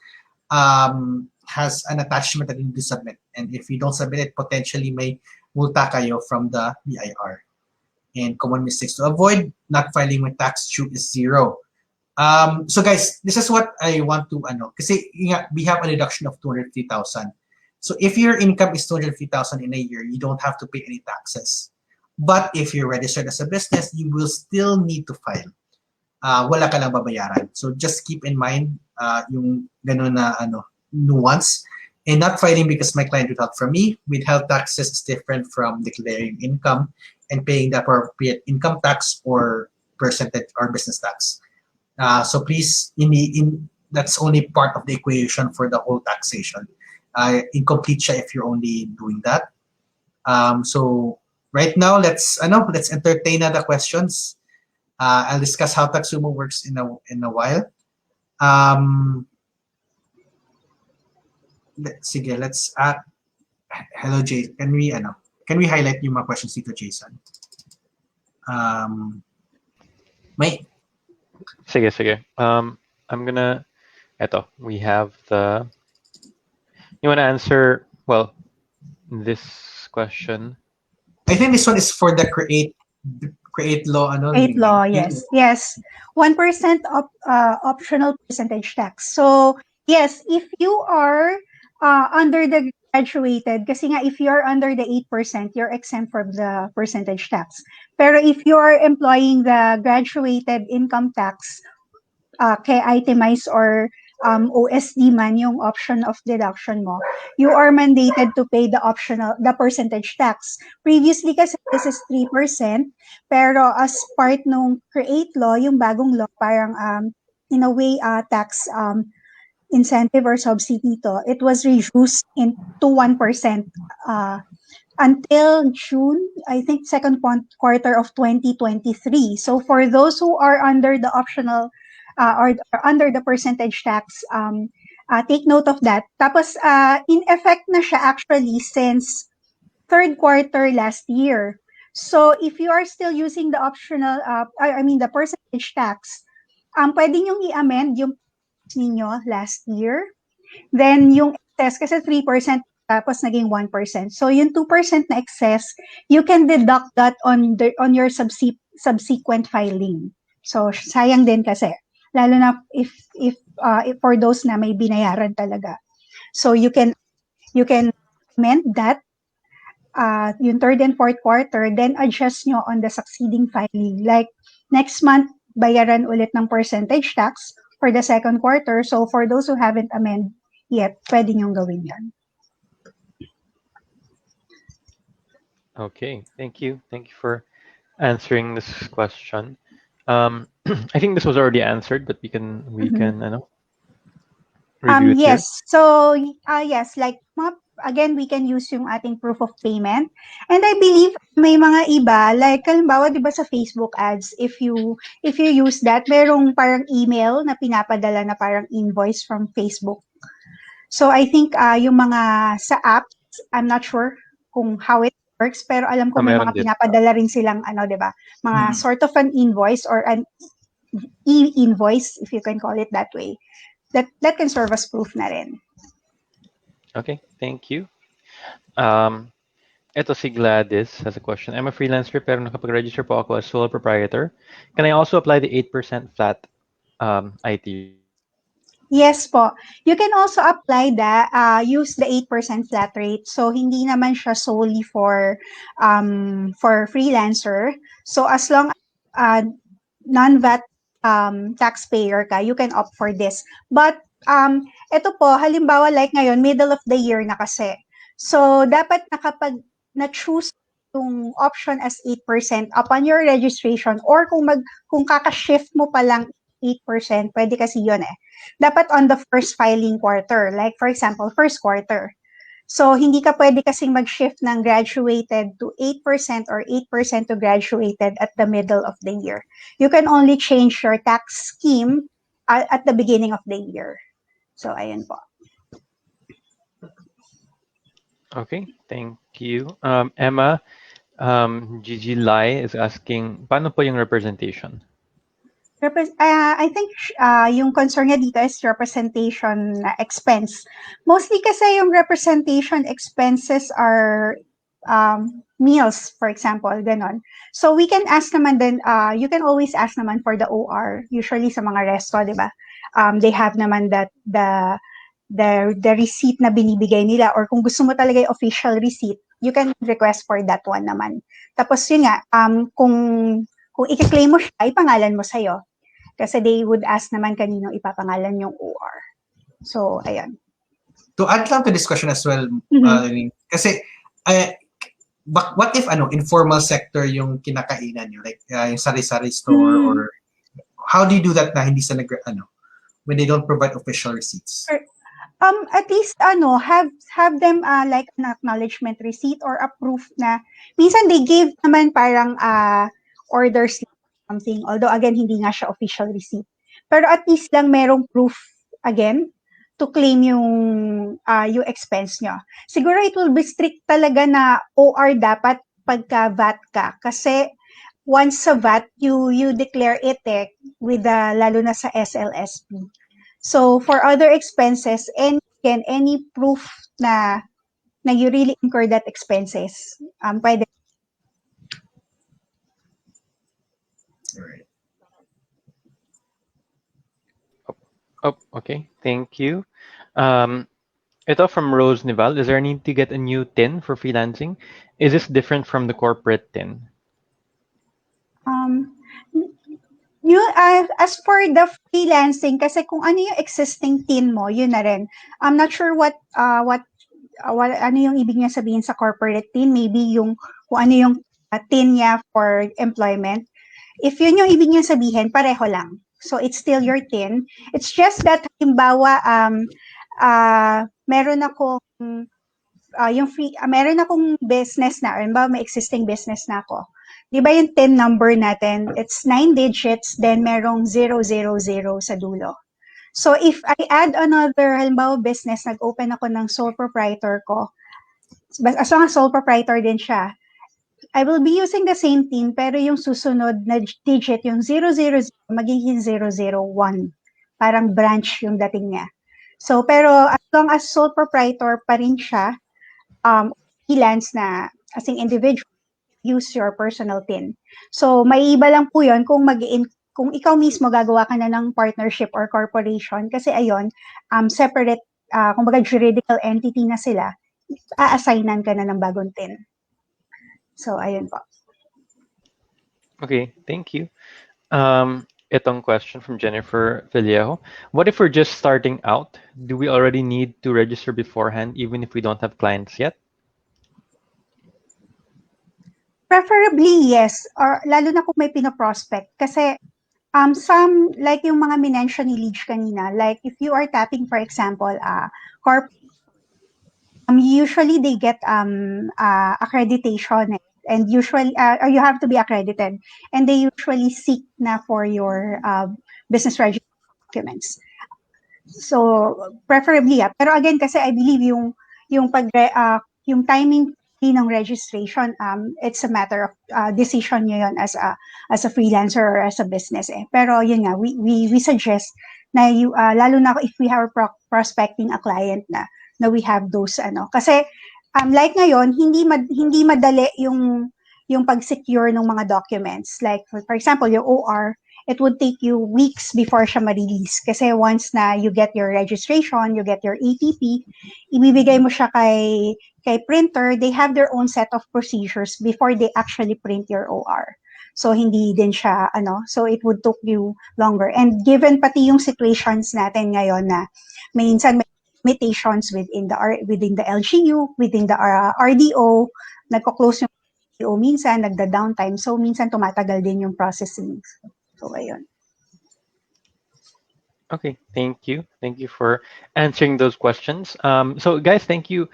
[SPEAKER 2] an attachment that you need to submit. And if you don't submit it, potentially may multa kayo from the BIR. And common mistakes to avoid: not filing when tax due is 0. So guys, this is what I want to kasi we have a deduction of 250,000. So if your income is 250,000 in a year, you don't have to pay any taxes. But if you're registered as a business, you will still need to file. Wala ka lang babayaran. So just keep in mind yung ganun na nuance. And not filing because my client withheld from me. Withheld taxes is different from declaring income and paying the appropriate income tax or percentage or business tax. So please, that's only part of the equation for the whole taxation. Incomplete siya if you're only doing that. So right now, let's entertain the questions. I'll discuss how TaxSumo works in a while. Let's add. Hello, Jay. Can we highlight yung mga questions dito, Jason? May.
[SPEAKER 1] Sige. I'm gonna. We have the. You wanna answer? Well, this question.
[SPEAKER 2] I think this one is for the create law.
[SPEAKER 3] Create law, yes. 1% optional percentage tax. So yes, if you are under the graduated, kasi nga if you're under the 8%, you're exempt from the percentage tax. Pero if you're employing the graduated income tax, kay itemize or OSD man yung option of deduction mo, you are mandated to pay the percentage tax. Previously kasi this is 3%, pero as part nung create law, yung bagong law, parang in a way tax incentive or subsidy to, it was reduced to 1% until June, I think second quarter of 2023. So for those who are under the optional or under the percentage tax, take note of that. Tapos in effect na siya actually since third quarter last year. So if you are still using the optional, the percentage tax, pwede nyo i-amend yung ninyo last year. Then yung excess, kasi 3% tapos naging 1%. So yung 2% na excess, you can deduct that on your subsequent filing. So sayang din kasi, lalo na if for those na may binayaran talaga. So you can amend that yung third and fourth quarter, then adjust nyo on the succeeding filing. Like next month, bayaran ulit ng percentage tax for the second quarter. So for those who haven't amended yet, pwede nyong gawin yan.
[SPEAKER 1] Okay, thank you. Thank you for answering this question. I think this was already answered, but we can review it
[SPEAKER 3] yes.
[SPEAKER 1] here.
[SPEAKER 3] So yes, like again, we can use yung ating proof of payment. And I believe may mga iba, like halimbawa, di ba sa Facebook ads, if you use that, merong parang email na pinapadala na parang invoice from Facebook. So I think yung mga sa apps, I'm not sure kung how it works, pero alam ko may
[SPEAKER 1] Meron
[SPEAKER 3] mga
[SPEAKER 1] din.
[SPEAKER 3] pinapadala rin silang di ba? Mga sort of an invoice or an e-invoice, if you can call it that way. That can serve as proof na rin.
[SPEAKER 1] Okay, thank you. Ito si Gladys has a question. I'm a freelancer pero nakapag-register po ako as sole proprietor. Can I also apply the 8% flat IT?
[SPEAKER 3] Yes po. You can also apply that, use the 8% flat rate. So, hindi naman siya solely for freelancer. So, as long as non-VAT taxpayer ka, you can opt for this. But, ito po, halimbawa like ngayon, middle of the year na kasi. So, dapat na-choose yung option as 8% upon your registration or kung kaka-shift mo pa lang 8%, pwede kasi yun dapat on the first filing quarter. Like for example, first quarter. So hindi ka pwede kasing mag-shift ng graduated to 8% or 8% to graduated at the middle of the year. You can only change your tax scheme at the beginning of the year. So ayun po.
[SPEAKER 1] Okay, thank you. Emma, Gigi Lai is asking, paano po yung representation?
[SPEAKER 3] I think yung concern niya dito is representation expense. Mostly kasi yung representation expenses are meals, for example, ganon. So we can ask naman din, you can always ask naman for the OR, usually sa mga resto, di ba? They have naman that the receipt na binibigay nila, or kung gusto mo talaga yung official receipt, you can request for that one naman. Tapos yun nga, kung i-claim mo siya, ipangalan mo sa'yo. Kasi they would ask naman kanino ipapangalan yung OR. So, ayan.
[SPEAKER 2] To add lang to this question as well, kasi what if informal sector yung kinakainan nyo, like yung sari-sari store, or how do you do that na hindi sa when they don't provide official receipts?
[SPEAKER 3] At least have them like an acknowledgement receipt or a proof na minsan they give naman parang order slip something, although again hindi nga siya official receipt, pero at least lang merong proof again to claim yung expense nyo. Siguro it will be strict talaga na OR dapat pagka VAT ka, kasi once sa VAT you declare it with lalo na sa SLSP. So for other expenses, any proof na you really incur that expenses, pwede.
[SPEAKER 2] Right.
[SPEAKER 1] Oh, okay. Thank you. Ito from Rose Nival. Is there a need to get a new TIN for freelancing? Is this different from the corporate TIN?
[SPEAKER 3] As for the freelancing, kasi kung ano yung existing TIN mo, yun na rin. I'm not sure what ano yung ibig niya sabihin sa corporate TIN. Maybe kung ano yung TIN niya for employment. If yun yung ibig niya sabihin, pareho lang. So it's still your TIN. It's just that halimbawa meron akong business na, halimbawa may existing business na ako. Di ba yung TIN number natin, it's 9 digits, then merong 000 sa dulo. So if I add another, halimbawa business, nag-open ako ng sole proprietor ko, as long as sole proprietor din siya, I will be using the same PIN, pero yung susunod na digit, yung 000, magiging 001. Parang branch yung dating niya. So, pero as long as sole proprietor pa rin siya, freelance na as an individual, use your personal PIN. So, may iba lang po yun kung ikaw mismo gagawa ka na ng partnership or corporation, kasi ayon, separate, kumbaga juridical entity na sila, a-assignan ka na ng bagong PIN. So, ayun po.
[SPEAKER 1] Okay, thank you. Itong question from Jennifer Vallejo. What if we're just starting out? Do we already need to register beforehand even if we don't have clients yet?
[SPEAKER 3] Preferably, yes. Or lalo na kung may pinoprospect. Kasi some, like yung mga minention ni Leach kanina, like if you are tapping, for example, usually they get accreditation, and usually or you have to be accredited, and they usually seek na for your business registration documents. So preferably, pero again, kasi I believe yung yung timing ng registration, it's a matter of decision nyo yun as a freelancer or as a business. Pero yun nga, we suggest na lalo na if we have prospecting a client na we have those kasi like ngayon hindi madali yung pag-secure ng mga documents, like for example yung OR, it would take you weeks before siya ma-release, kasi once na you get your registration, you get your ATP, ibibigay mo siya kay printer, they have their own set of procedures before they actually print your OR. So hindi din siya so it would take you longer, and given pati yung situations natin ngayon na minsan may limitations within the LGU, within the RDO, nagko-close yung RDO minsan, nagda-downtime, so minsan tumatagal din yung processing. So ayun.
[SPEAKER 1] Okay, thank you. Thank you for answering those questions. So guys, thank you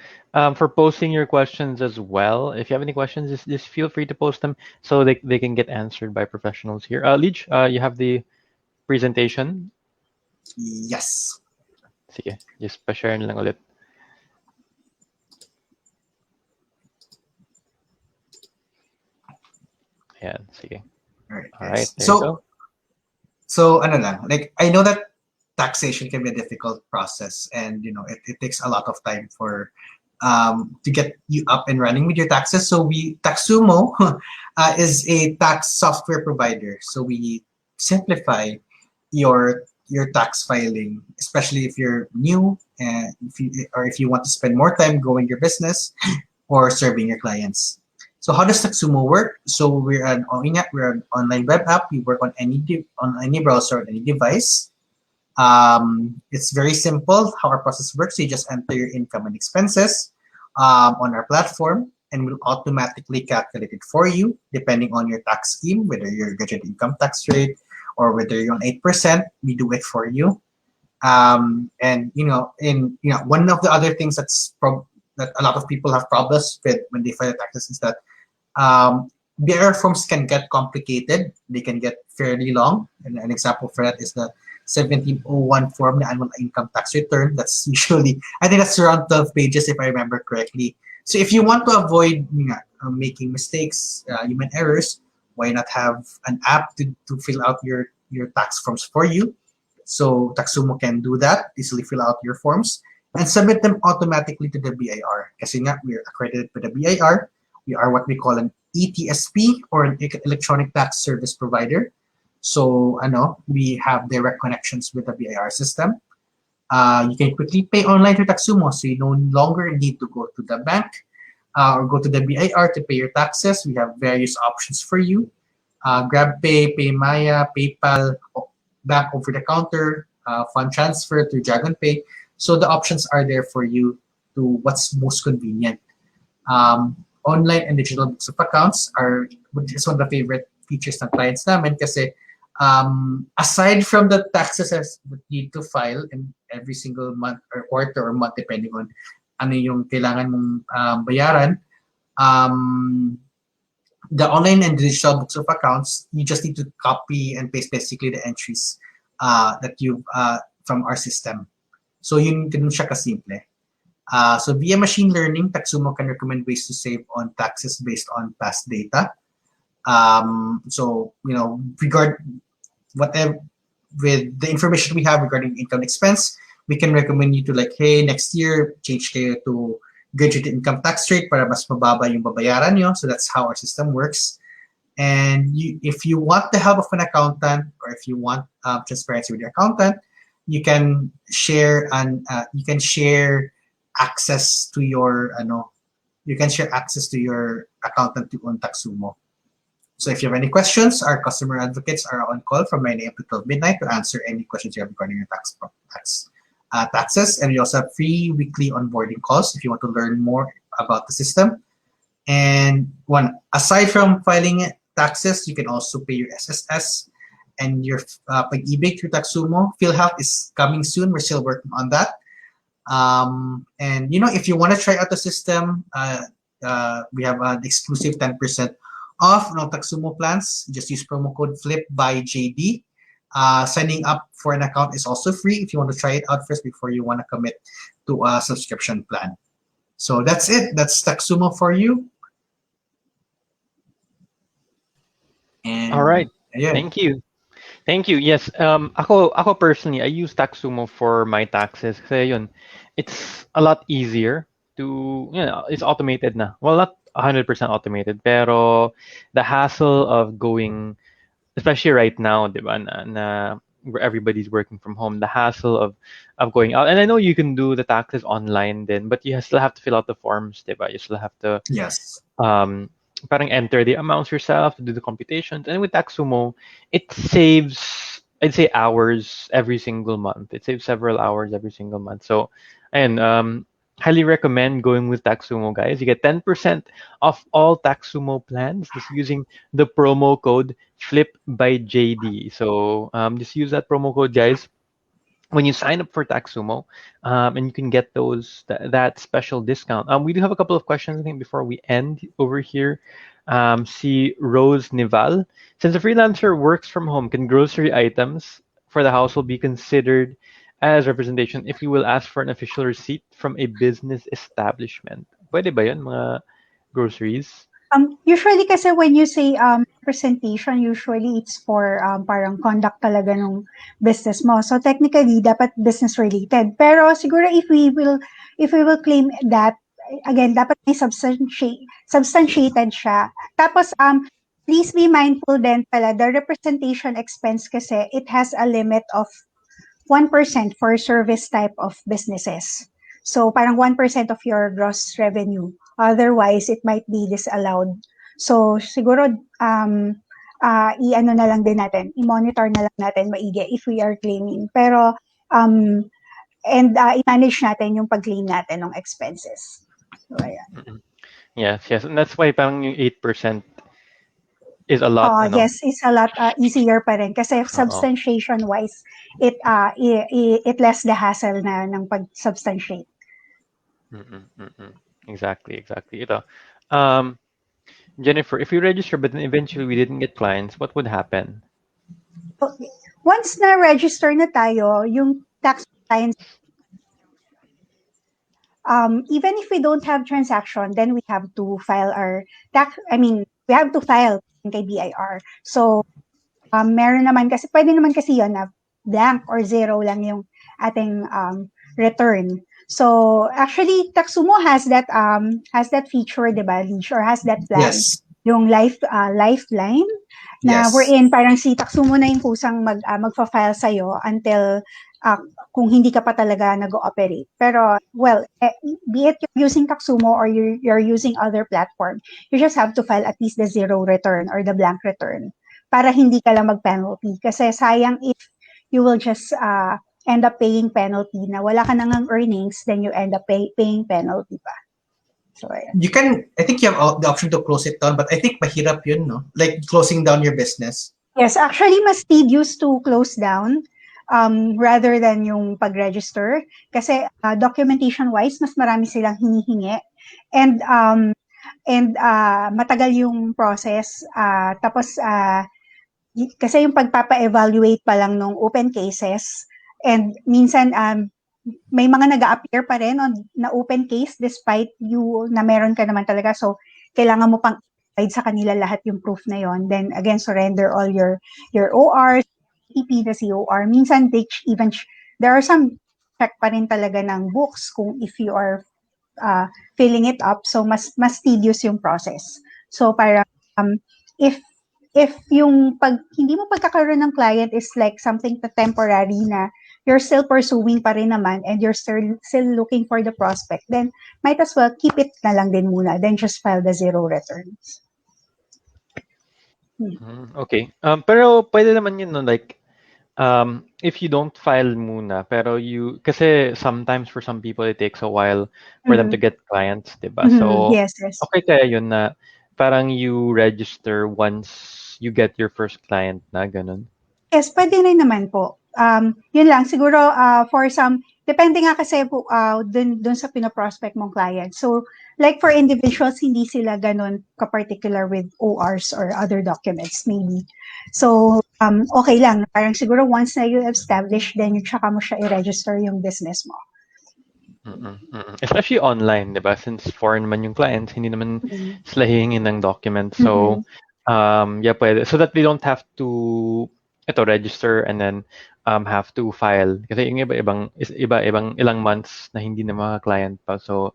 [SPEAKER 1] for posting your questions as well. If you have any questions, just feel free to post them so they can get answered by professionals here. Leach, you have the presentation?
[SPEAKER 2] Yes.
[SPEAKER 1] Sige, just pa-share na lang ulit. Ayan, sige. All right, there you go.
[SPEAKER 2] So ano lang, like I know that taxation can be a difficult process, and it takes a lot of time for to get you up and running with your taxes. So Taxumo is a tax software provider. So we simplify your tax filing, especially if you're new, and if you want to spend more time growing your business or serving your clients. So how does Taxumo work? So we're an online web app. We work on any browser, on any device. It's very simple how our process works. You just enter your income and expenses on our platform, and we'll automatically calculate it for you depending on your tax scheme, whether you're graduate income tax rate or whether you're on 8%. We do it for you. And one of the other things that a lot of people have problems with when they file taxes is that BIR forms can get complicated. They can get fairly long. And an example for that is the 1701 form, the annual income tax return. That's usually, I think that's around 12 pages if I remember correctly. So if you want to avoid making mistakes, human errors, why not have an app to fill out your tax forms for you? So Taxumo can do that, easily fill out your forms and submit them automatically to the BIR. Kasi nga, we're accredited by the BIR. We are what we call an ETSP, or an electronic tax service provider. So we have direct connections with the BIR system. You can quickly pay online to Taxumo, so you no longer need to go to the bank or go to the BIR to pay your taxes. We have various options for you. GrabPay, PayMaya, PayPal, bank over the counter, fund transfer through DragonPay. So the options are there for you to what's most convenient. Online and digital books of accounts is one of the favorite features ng clients namin, kasi aside from the taxes that you need to file in every single month or quarter or month, depending on ano yung kailangan mong bayaran, the online and digital books of accounts, you just need to copy and paste basically the entries that you from our system. So yun, ganun siya kasimple. So via machine learning, Taxumo can recommend ways to save on taxes based on past data. So, whatever with the information we have regarding income expense, we can recommend you to like, hey, next year, change kayo to graduated income tax rate para mas mababa yung babayaran nyo. So that's how our system works. And if you want the help of an accountant, or if you want transparency with your accountant, you can share access to your accountant on Taxumo. So if you have any questions, our customer advocates are on call from 9 a.m. to 12 midnight to answer any questions you have regarding your taxes. And we also have free weekly onboarding calls if you want to learn more about the system. And aside from filing taxes, you can also pay your SSS and your pag-ibig through Taxumo. PhilHealth is coming soon. We're still working on that. And if you want to try out the system, we have an exclusive 10% off no Taxumo plans. Just use promo code FLIP by JD. Signing up for an account is also free if you want to try it out first before you want to commit to a subscription plan. So that's it. That's Taxumo for you. And
[SPEAKER 1] All right.
[SPEAKER 2] yeah.
[SPEAKER 1] Thank you. Yes, ako personally, I use Taxumo for my taxes kasi yun, it's a lot easier to, it's automated na. Well, not 100% automated, pero the hassle of going, especially right now, di ba, na where everybody's working from home, the hassle of going out. And I know you can do the taxes online then, but you still have to fill out the forms, di ba? You still have to
[SPEAKER 2] Yes.
[SPEAKER 1] parang enter the amounts yourself to do the computations. And with Taxumo, it saves, I'd say, hours every single month. It saves several hours every single month. So, and highly recommend going with Taxumo, guys. You get 10% off all Taxumo plans just using the promo code FLIP by JD. So just use that promo code, guys, when you sign up for Taxumo, and you can get that special discount. We do have a couple of questions, I think, before we end over here. See Rose Nival. Since a freelancer works from home, can grocery items for the household be considered as representation if you will ask for an official receipt from a business establishment? Pwede ba yun, mga groceries?
[SPEAKER 3] Usually kasi when you say presentation, usually it's for parang conduct talaga ng business mo. So technically dapat business related. Pero siguro if we will claim that, again, dapat may substantiated siya. Tapos please be mindful din pala, the representation expense kasi it has a limit of 1% for service type of businesses. So parang 1% of your gross revenue. Otherwise, it might be disallowed. So siguro i-ano na lang din natin, i-monitor na lang natin maigi if we are claiming. Pero i-manage natin yung pag-claim natin ng expenses. So ayan.
[SPEAKER 1] Yes. And that's why parang yung 8% is a lot.
[SPEAKER 3] Yes, it's a lot easier pa rin kasi substantiation wise, it less the hassle na ng pag-substantiate.
[SPEAKER 1] Exactly. Ito. Jennifer, if we register but then eventually we didn't get clients, what would happen?
[SPEAKER 3] Okay. Once na-register na tayo, yung tax clients, even if we don't have transaction, then we have to file our tax. We have to file kay BIR. So, meron naman kasi, pwede naman kasi yun na blank or zero lang yung ating return. So, actually, Taxumo has that feature, diba, Lish, or has that plan,
[SPEAKER 2] yes,
[SPEAKER 3] yung lifeline, na
[SPEAKER 2] yes,
[SPEAKER 3] we're in, parang si Taxumo na yung kusang magfa-file sa'yo until kung hindi ka pa talaga nag-ooperate. Pero, well, be it you're using Taxumo or you're using other platform, you just have to file at least the zero return or the blank return para hindi ka lang mag-penalty. Kasi sayang if you will just end up paying penalty na wala ka nang earnings, then you end up paying penalty pa. So, yeah.
[SPEAKER 2] I think you have the option to close it down, but I think mahirap yun, no? Like closing down your business.
[SPEAKER 3] Yes, actually, mas tedious to close down rather than yung pag-register. Kasi documentation-wise, mas marami silang hinihingi. And matagal yung process. Tapos, kasi yung pagpapa-evaluate pa lang nung open cases, and minsan may mga nag-a-appear pa rin na open case despite you na meron ka naman talaga. So, kailangan mo pang provide sa kanila lahat yung proof na yon. Then again, surrender all your ORs, TP, the COR. Minsan, there are some check pa rin talaga ng books kung if you are filling it up. So, mas tedious yung process. So, para if yung hindi mo pagkakaroon ng client is like something temporary na you're still pursuing pa rin naman and you're still looking for the prospect, then might as well keep it na lang din muna, then just file the 0 returns.
[SPEAKER 1] Okay. Pero pwede naman yun, no? Like, if you don't file muna, pero kasi sometimes for some people it takes a while for them to get clients, diba? So,
[SPEAKER 3] yes.
[SPEAKER 1] okay kaya yun na parang you register once you get your first client na ganun?
[SPEAKER 3] Yes, pwede rin naman po. Yun lang, siguro for some, depende nga kasi po dun sa pinoprospect mong client. So, like for individuals, hindi sila ganun ka-particular with ORs or other documents maybe. So, okay lang. Parang siguro once na you establish, then yung tsaka mo siya i-register yung business mo.
[SPEAKER 1] Especially online, diba? Since foreign naman yung clients, hindi naman sila hihingin ng documents. So, yeah, pwede. So that they don't have to register and then have to file. Kasi yung iba-ibang ilang months na hindi na mga client pa. So,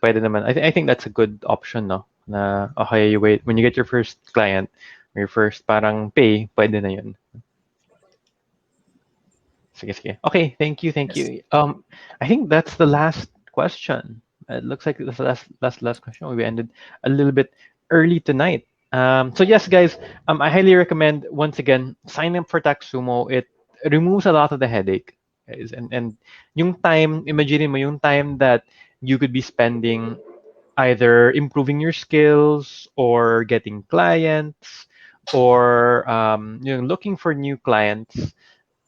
[SPEAKER 1] pwede naman. I think that's a good option, no? Na, okay, you wait. When you get your first client, your first parang pay, pwede na yun. Sige. Okay, thank you. I think that's the last question. It looks like that's the last question. We ended a little bit early tonight. So yes, guys, I highly recommend, once again, sign up for TaxSumo. It removes a lot of the headache. Guys. And yung time, imagine mo yung time that you could be spending either improving your skills or getting clients or looking for new clients.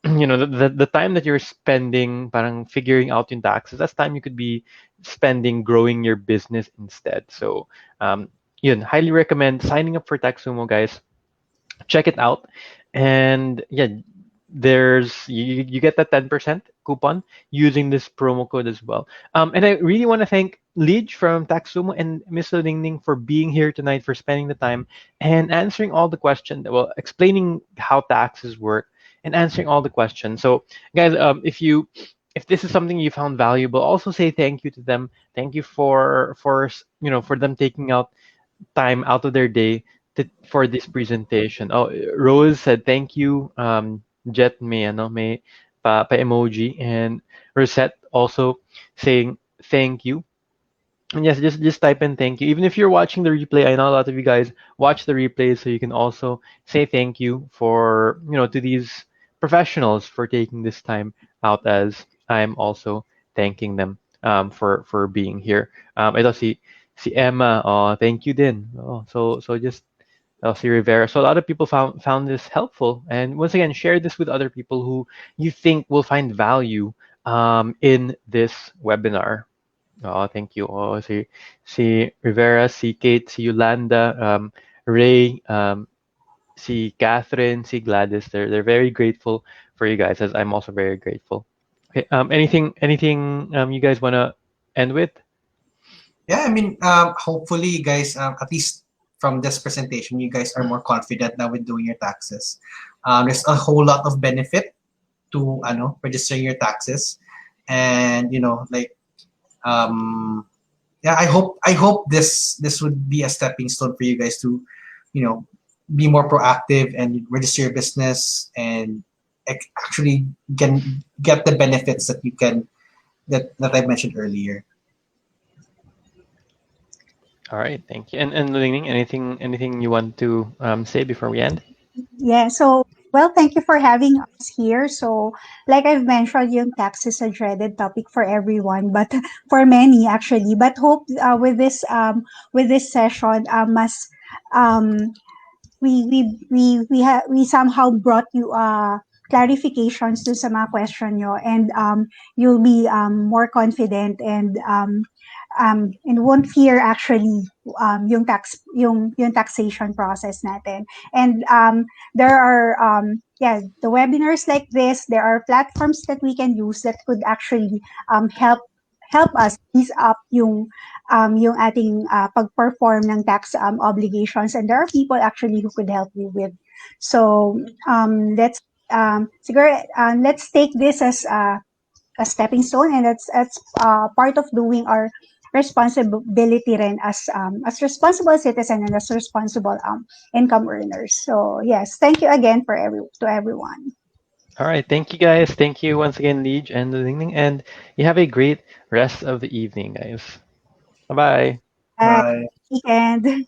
[SPEAKER 1] The time that you're spending parang figuring out yung taxes, that's time you could be spending growing your business instead. So highly recommend signing up for TaxSumo, guys. Check it out. And yeah, you get that 10% coupon using this promo code as well. And I really want to thank Lidge from TaxSumo and Miss Ningning for being here tonight, for spending the time and answering all the questions, explaining how taxes work and answering all the questions. So guys, if this is something you found valuable, also say thank you to them. Thank you for them taking out time out of their day for this presentation. Oh, Rose said thank you. Jet may pa emoji, and Rosette also saying thank you. And yes, just type in thank you. Even if you're watching the replay, I know a lot of you guys watch the replay, so you can also say thank you for to these professionals for taking this time out, as I'm also thanking them for being here. Ito si Emma, thank you din. So just Elsie Rivera. So a lot of people found this helpful, and once again, share this with other people who you think will find value in this webinar. Thank you. Si Rivera, si Kate, si Yolanda, Ray, si Catherine, si Gladys. They're very grateful for you guys, as I'm also very grateful. Okay. Anything you guys wanna end with?
[SPEAKER 2] Yeah, I mean, hopefully, guys, at least from this presentation, you guys are more confident now with doing your taxes. There's a whole lot of benefit to registering your taxes, and I hope this would be a stepping stone for you guys to be more proactive and register your business and actually get the benefits that you can that I mentioned earlier.
[SPEAKER 1] All right, thank you. And Ling, anything you want to say before we end?
[SPEAKER 3] Yeah, so well, thank you for having us here. So, like I've mentioned, yung tax is a dreaded topic for everyone, but for many actually. But hope with this session, we somehow brought you clarifications to sa mga question nyo, and you'll be more confident and won't fear actually yung taxation process natin. And there are yeah, the webinars like this, there are platforms that we can use that could actually help us ease up yung ating pag-perform ng tax obligations, and there are people actually who could help you with. So siguro let's take this as a stepping stone, and that's part of doing our responsibility rin as responsible citizen and as responsible income earners. So yes, thank you again to everyone.
[SPEAKER 1] All right. Thank you, guys. Thank you once again, Leej and Ling, and you have a great rest of the evening, guys. Bye bye.
[SPEAKER 3] Bye.
[SPEAKER 2] Bye.
[SPEAKER 3] Weekend.